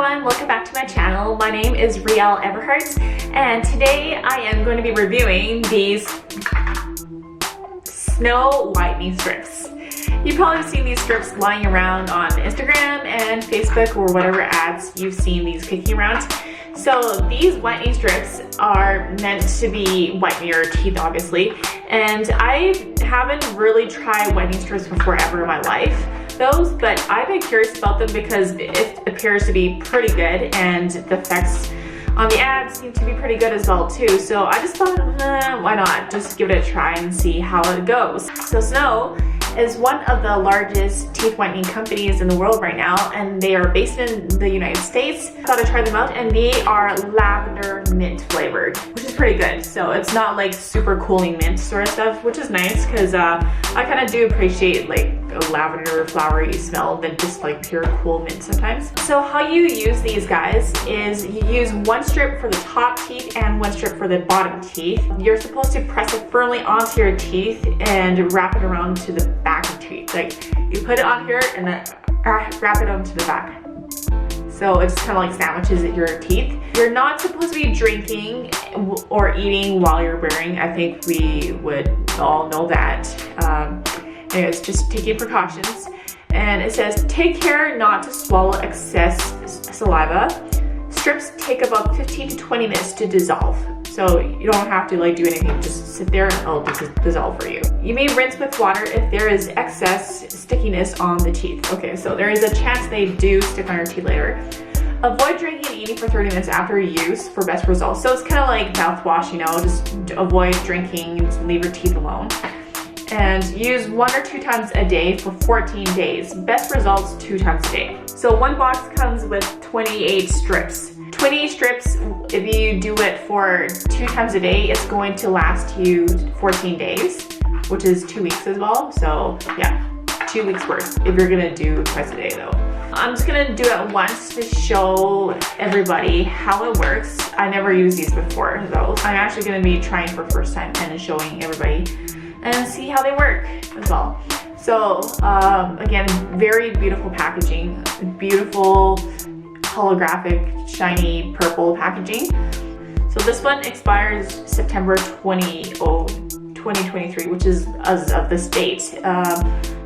everyone, welcome back to my channel. My name is Riel Everhart, and today I am going to be reviewing these snow whitening strips. You've probably seen these strips lying around on Instagram and Facebook or whatever ads you've seen these kicking around. So these whitening strips are meant to be whitening your teeth, obviously, and I haven't really tried whitening strips before ever in my life. But I've been curious about them because it appears to be pretty good and the effects on the ads seem to be pretty good as well too. So I just thought, why not just give it a try and see how it goes. So Snow is one of the largest teeth whitening companies in the world right now, and they are based in the United States. I thought I'd try them out, and they are lavender mint flavored, which is pretty good. So it's not like super cooling mint sort of stuff, which is nice because I kind of do appreciate like a lavender flowery smell than just like pure cool mint sometimes. So how you use these guys is you use one strip for the top teeth and one strip for the bottom teeth. You're supposed to press it firmly onto your teeth and wrap it around to the back of teeth. Like you put it on here and then wrap it onto the back. So it's kind of like sandwiches at your teeth. You're not supposed to be drinking or eating while you're wearing. I think we would all know that. Anyways, just taking precautions. And it says, take care not to swallow excess saliva. Strips take about 15 to 20 minutes to dissolve. So you don't have to like do anything, just sit there and it'll just dissolve for you. You may rinse with water if there is excess stickiness on the teeth. Okay, so there is a chance they do stick on your teeth later. Avoid drinking and eating for 30 minutes after use for best results. So it's kind of like mouthwash, you know, just avoid drinking and leave your teeth alone. And use 1 or 2 times a day for 14 days. Best results 2 times a day. So one box comes with 28 strips. 28 strips, if you do it for 2 times a day, it's going to last you 14 days, which is 2 weeks as well. So yeah, 2 weeks worth if you're gonna do twice a day though. I'm just gonna do it once to show everybody how it works. I never used these before though. I'm actually gonna be trying for the first time and showing everybody and see how they work as well. So again, very beautiful packaging, beautiful holographic shiny purple packaging. So this one expires September 2023, which is as of this date,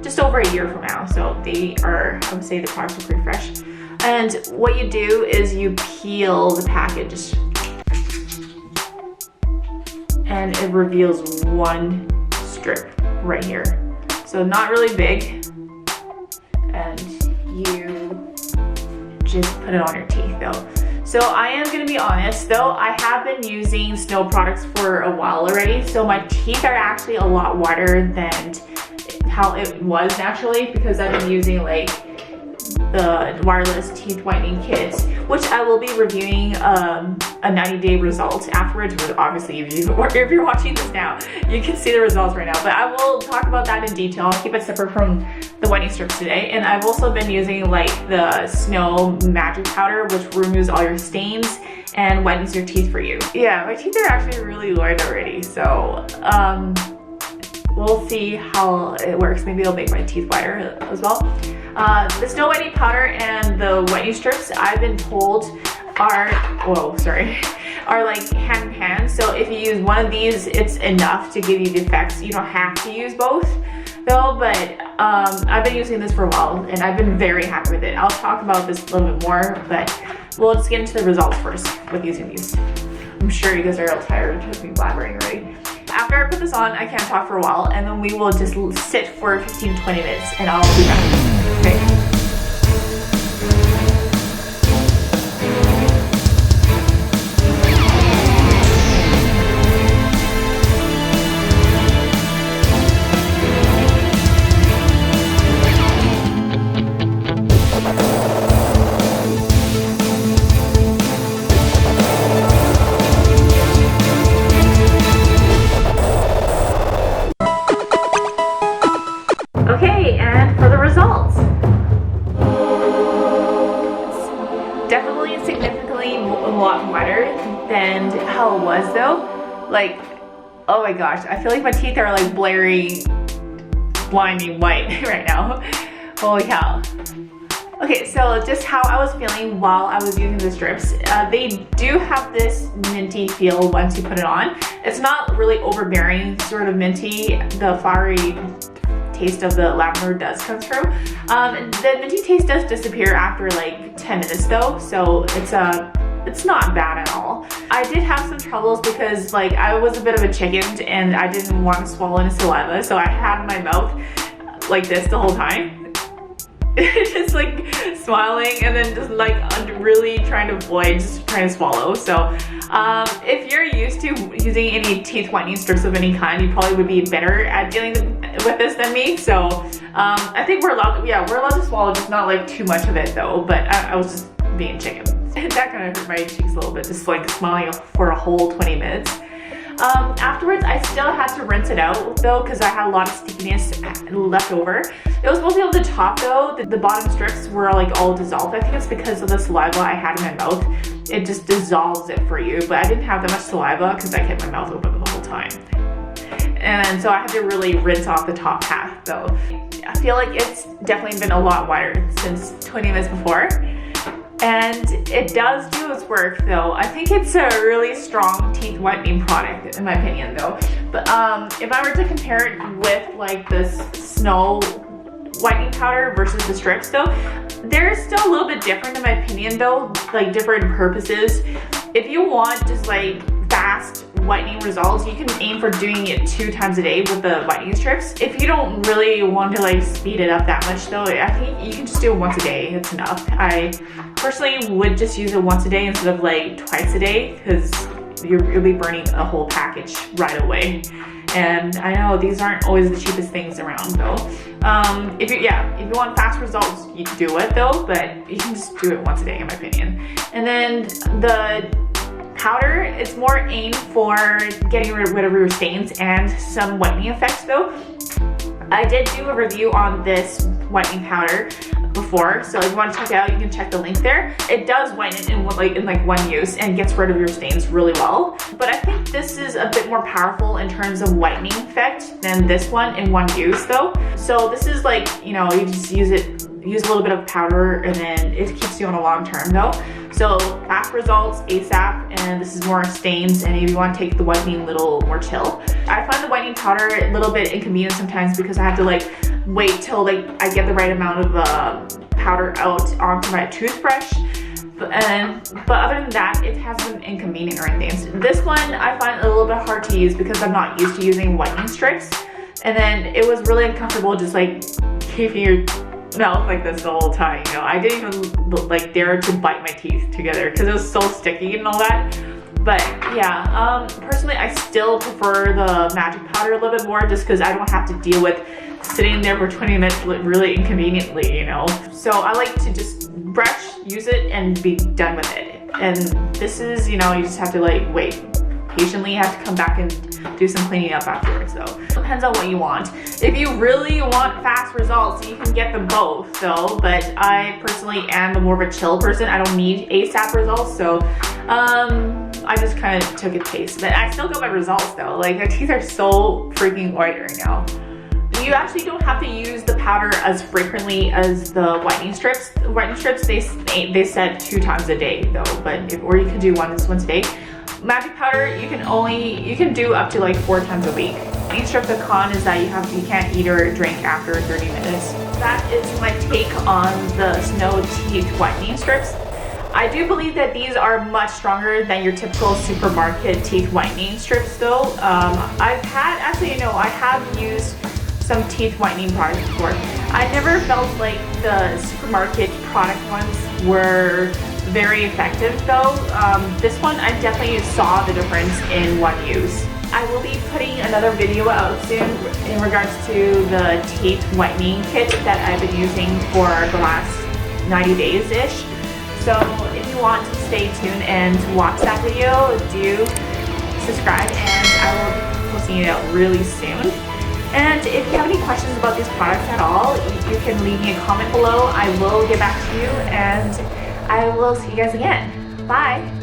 just over a year from now. So they are, I would say the products are pretty fresh. And what you do is you peel the package and it reveals one strip right here. So not really big, and you just put it on your teeth though. So I am gonna be honest though, I have been using Snow products for a while already, so my teeth are actually a lot whiter than how it was naturally, because I've been using like the wireless teeth whitening kits, which I will be reviewing a 90-day result afterwards. Obviously, if you're watching this now, you can see the results right now, but I will talk about that in detail. I'll keep it separate from the whitening strips today. And I've also been using like the Snow magic powder, which removes all your stains and whitens your teeth for you. Yeah, my teeth are actually really white already, so we'll see how it works. Maybe it'll make my teeth whiter as well. The Snow whitening powder and the whitening strips, I've been told are like hand in hand. So if you use one of these, it's enough to give you the effects. You don't have to use both though, but I've been using this for a while and I've been very happy with it. I'll talk about this a little bit more, but we'll just get into the results first with using these. I'm sure you guys are all tired of me blabbering already. After I put this on, I can't talk for a while, and then we will just sit for 15-20 minutes and I'll be back. Okay. Okay, and for the results. It's definitely significantly a lot whiter than how it was though. Like, oh my gosh, I feel like my teeth are like blurry, blinding white right now. Holy cow. Okay, so just how I was feeling while I was using the strips. They do have this minty feel once you put it on. It's not really overbearing, sort of minty. The flowery taste of the lavender does come through. The minty taste does disappear after like 10 minutes though, so it's not bad at all. I did have some troubles because like I was a bit of a chicken and I didn't want to swallow any saliva, so I had my mouth like this the whole time. Just like smiling and then just like really trying to avoid just trying to swallow. So if you're used to using any teeth whitening strips of any kind, you probably would be better at dealing with this than me. So I think we're allowed to swallow, just not like too much of it though, but I was just being chicken. That kind of hurt my cheeks a little bit, just like smiling for a whole 20 minutes. Afterwards, I still had to rinse it out though because I had a lot of stickiness left over. It was mostly on the top though. The bottom strips were like all dissolved. I think it's because of the saliva I had in my mouth. It just dissolves it for you, but I didn't have that much saliva because I kept my mouth open the whole time. And so I had to really rinse off the top half though. I feel like it's definitely been a lot whiter since 20 minutes before. And it does do its work though. I think it's a really strong teeth whitening product in my opinion though. But if I were to compare it with like this snow whitening powder versus the strips though, they're still a little bit different in my opinion though, like different purposes. If you want just like fast whitening results, you can aim for doing it 2 times a day with the whitening strips. If you don't really want to like speed it up that much though, I think you can just do it once a day. It's enough. I personally would just use it once a day instead of like twice a day because you'll be burning a whole package right away. And I know these aren't always the cheapest things around though. If you want fast results, you can do it though, but you can just do it once a day in my opinion. And then the powder is more aimed for getting rid of your stains and some whitening effects though. I did do a review on this whitening powder before, so if you want to check it out, you can check the link there. It does whiten in like one use and gets rid of your stains really well. But I think this is a bit more powerful in terms of whitening effect than this one in one use though. So this is like, you know, you just use a little bit of powder and then it keeps you on a long term though. So fast results ASAP, and this is more stains, and if you want to take the whitening a little more chill. I find the whitening powder a little bit inconvenient sometimes because I have to like wait till like I get the right amount of powder out onto my toothbrush. But other than that, it hasn't been inconvenient or anything. This one I find a little bit hard to use because I'm not used to using whitening strips, and then it was really uncomfortable just like keeping your mouth like this the whole time, you know. I didn't even like dare to bite my teeth together because it was so sticky and all that. But yeah, personally I still prefer the magic powder a little bit more just because I don't have to deal with sitting there for 20 minutes really inconveniently, you know. So I like to just brush, use it, and be done with it. And this is, you know, you just have to like wait patiently. You have to come back and do some cleaning up afterwards though. Depends on what you want. If you really want fast results, you can get them both though, but I personally am more of a chill person. I don't need ASAP results, so I just kind of took a taste. But I still got my results though. Like my teeth are so freaking white right now. You actually don't have to use the powder as frequently as the whitening strips. The whitening strips, they said 2 times a day though, but or you can do once a day. Magic powder, you can do up to like 4 times a week. Whitening strip, the con is that you can't eat or drink after 30 minutes. That is my take on the Snow Teeth whitening strips. I do believe that these are much stronger than your typical supermarket teeth whitening strips though. I have used some teeth whitening products before. I never felt like the supermarket product ones were very effective though. This one I definitely saw the difference in one use. I will be putting another video out soon in regards to the teeth whitening kit that I've been using for the last 90 days-ish. So if you want to stay tuned and watch that video, do subscribe, and I will be posting it out really soon. And if you have any questions about these products at all, you can leave me a comment below. I will get back to you, and I will see you guys again. Bye!